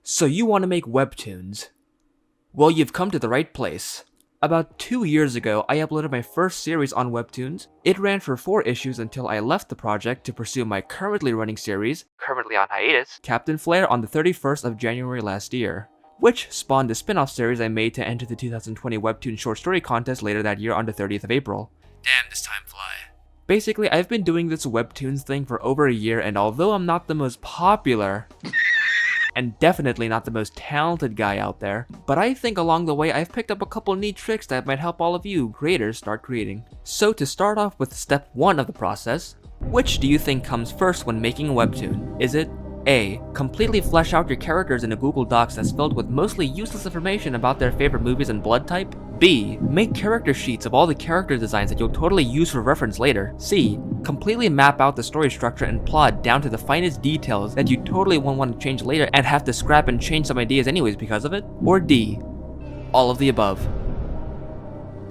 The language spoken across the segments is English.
So you want to make webtoons? Well, you've come to the right place. About 2 years ago, I uploaded my first series on Webtoons. It ran for 4 issues until I left the project to pursue my currently running series, currently on hiatus, Captain Flare, on the 31st of January last year, which spawned a spin-off series I made to enter the 2020 Webtoon Short Story Contest later that year on the 30th of April. Damn, this time fly. Basically, I've been doing this Webtoons thing for over a year, and although I'm not the most popular and definitely not the most talented guy out there, but I think along the way I've picked up a couple neat tricks that might help all of you creators start creating. So to start off with step 1 of the process, which do you think comes first when making a webtoon? Is it A. Completely flesh out your characters in a Google Docs that's filled with mostly useless information about their favorite movies and blood type? B. Make character sheets of all the character designs that you'll totally use for reference later. C. Completely map out the story structure and plot down to the finest details that you totally won't want to change later and have to scrap and change some ideas anyways because of it. Or D. All of the above.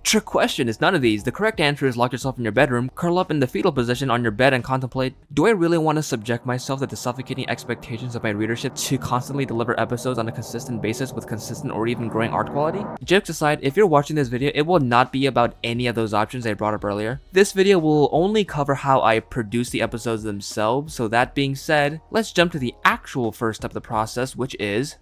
Trick question is none of these. The correct answer is lock yourself in your bedroom, curl up in the fetal position on your bed and contemplate, do I really want to subject myself to the suffocating expectations of my readership to constantly deliver episodes on a consistent basis with consistent or even growing art quality? Jokes aside, if you're watching this video, it will not be about any of those options I brought up earlier. This video will only cover how I produce the episodes themselves, so that being said, let's jump to the actual first step of the process, which is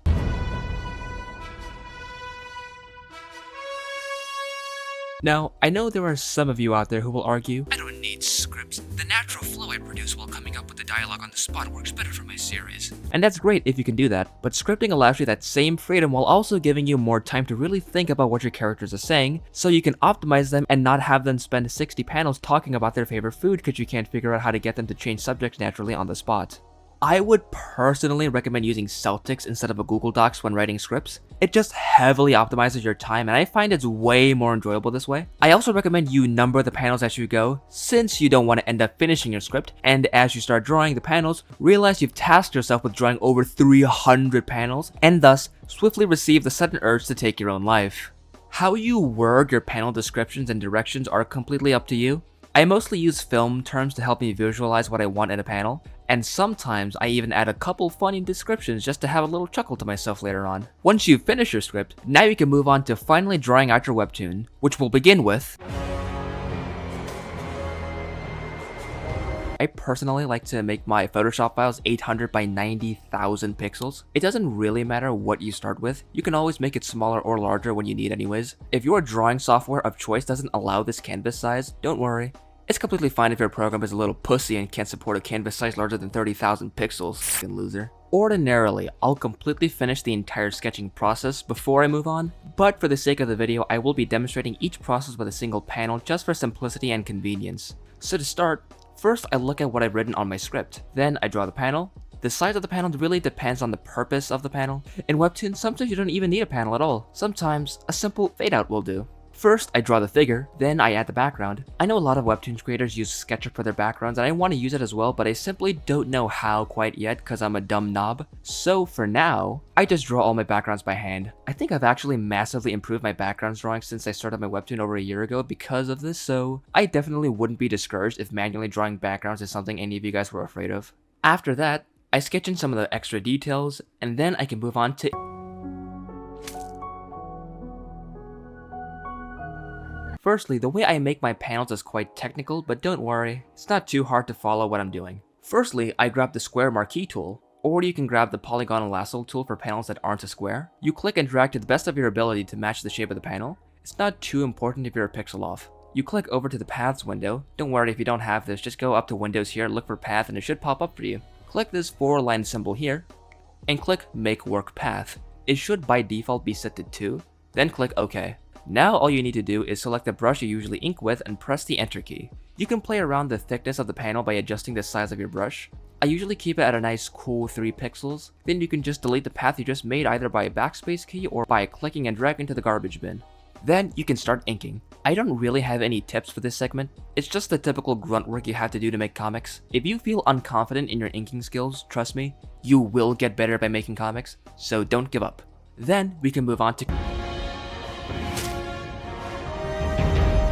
Now, I know there are some of you out there who will argue, I don't need scripts. The natural flow I produce while coming up with the dialogue on the spot works better for my series. And that's great if you can do that, but scripting allows you that same freedom while also giving you more time to really think about what your characters are saying, so you can optimize them and not have them spend 60 panels talking about their favorite food because you can't figure out how to get them to change subjects naturally on the spot. I would personally recommend using Celtics instead of a Google Docs when writing scripts. It just heavily optimizes your time and I find it's way more enjoyable this way. I also recommend you number the panels as you go, since you don't want to end up finishing your script, and as you start drawing the panels, realize you've tasked yourself with drawing over 300 panels, and thus swiftly receive the sudden urge to take your own life. How you word your panel descriptions and directions are completely up to you. I mostly use film terms to help me visualize what I want in a panel, and sometimes I even add a couple funny descriptions just to have a little chuckle to myself later on. Once you finish your script, now you can move on to finally drawing out your webtoon, which will begin with I personally like to make my Photoshop files 800 by 90,000 pixels. It doesn't really matter what you start with, you can always make it smaller or larger when you need anyways. If your drawing software of choice doesn't allow this canvas size, don't worry. It's completely fine if your program is a little pussy and can't support a canvas size larger than 30,000 pixels, fucking loser. Ordinarily, I'll completely finish the entire sketching process before I move on, but for the sake of the video, I will be demonstrating each process with a single panel just for simplicity and convenience. So to start, first I look at what I've written on my script, then I draw the panel. The size of the panel really depends on the purpose of the panel. In Webtoons, sometimes you don't even need a panel at all. Sometimes a simple fade out will do. First, I draw the figure, then I add the background. I know a lot of Webtoons creators use SketchUp for their backgrounds and I want to use it as well, but I simply don't know how quite yet because I'm a dumb knob. So for now, I just draw all my backgrounds by hand. I think I've actually massively improved my backgrounds drawing since I started my Webtoon over a year ago because of this, so I definitely wouldn't be discouraged if manually drawing backgrounds is something any of you guys were afraid of. After that, I sketch in some of the extra details, and then I can move on to Firstly, the way I make my panels is quite technical, but don't worry, it's not too hard to follow what I'm doing. Firstly, I grab the square marquee tool, or you can grab the polygonal lasso tool for panels that aren't a square. You click and drag to the best of your ability to match the shape of the panel. It's not too important if you're a pixel off. You click over to the paths window. Don't worry if you don't have this, just go up to Windows here, look for path, and it should pop up for you. Click this 4-line symbol here, and click Make Work Path. It should by default be set to 2, then click OK. Now all you need to do is select the brush you usually ink with and press the enter key. You can play around the thickness of the panel by adjusting the size of your brush. I usually keep it at a nice cool 3 pixels. Then you can just delete the path you just made either by a backspace key or by clicking and dragging to the garbage bin. Then you can start inking. I don't really have any tips for this segment. It's just the typical grunt work you have to do to make comics. If you feel unconfident in your inking skills, trust me, you will get better by making comics, so don't give up. Then we can move on to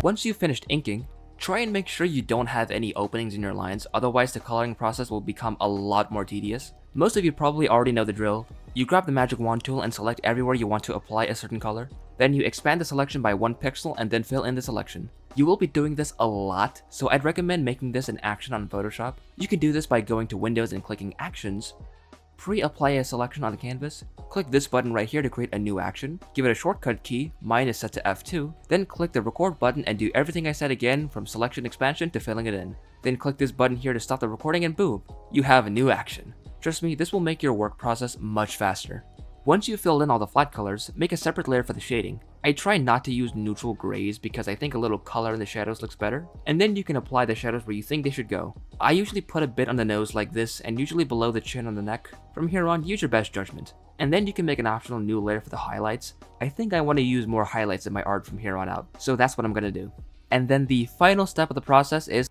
Once you've finished inking, try and make sure you don't have any openings in your lines, otherwise the coloring process will become a lot more tedious. Most of you probably already know the drill. You grab the magic wand tool and select everywhere you want to apply a certain color. Then you expand the selection by 1 pixel and then fill in the selection. You will be doing this a lot, so I'd recommend making this an action on Photoshop. You can do this by going to Windows and clicking Actions. Pre-apply a selection on the canvas. Click this button right here to create a new action. Give it a shortcut key, mine is set to F2. Then click the record button and do everything I said again from selection expansion to filling it in. Then click this button here to stop the recording and boom, you have a new action. Trust me, this will make your work process much faster. Once you've filled in all the flat colors, make a separate layer for the shading. I try not to use neutral grays because I think a little color in the shadows looks better, and then you can apply the shadows where you think they should go. I usually put a bit on the nose like this and usually below the chin on the neck. From here on, use your best judgment. And then you can make an optional new layer for the highlights. I think I want to use more highlights in my art from here on out, so that's what I'm gonna do. And then the final step of the process is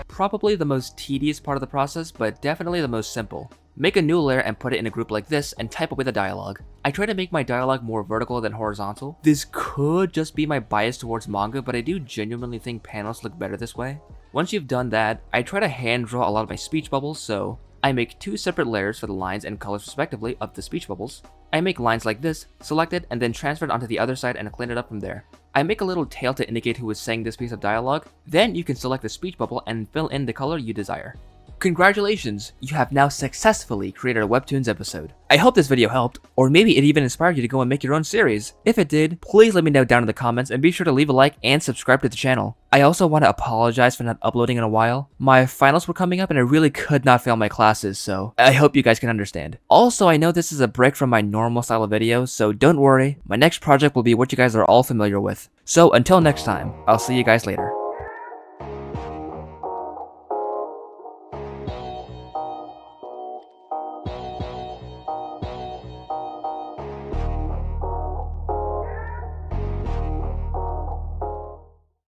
probably the most tedious part of the process, but definitely the most simple. Make a new layer and put it in a group like this and type away the dialogue. I try to make my dialogue more vertical than horizontal. This could just be my bias towards manga, but I do genuinely think panels look better this way. Once you've done that, I try to hand draw a lot of my speech bubbles, so I make 2 separate layers for the lines and colors respectively of the speech bubbles. I make lines like this, select it, and then transfer it onto the other side and clean it up from there. I make a little tail to indicate who is saying this piece of dialogue. Then you can select the speech bubble and fill in the color you desire. Congratulations! You have now successfully created a Webtoons episode. I hope this video helped, or maybe it even inspired you to go and make your own series. If it did, please let me know down in the comments and be sure to leave a like and subscribe to the channel. I also want to apologize for not uploading in a while. My finals were coming up and I really could not fail my classes, so I hope you guys can understand. Also, I know this is a break from my normal style of videos, so don't worry, my next project will be what you guys are all familiar with. So until next time, I'll see you guys later.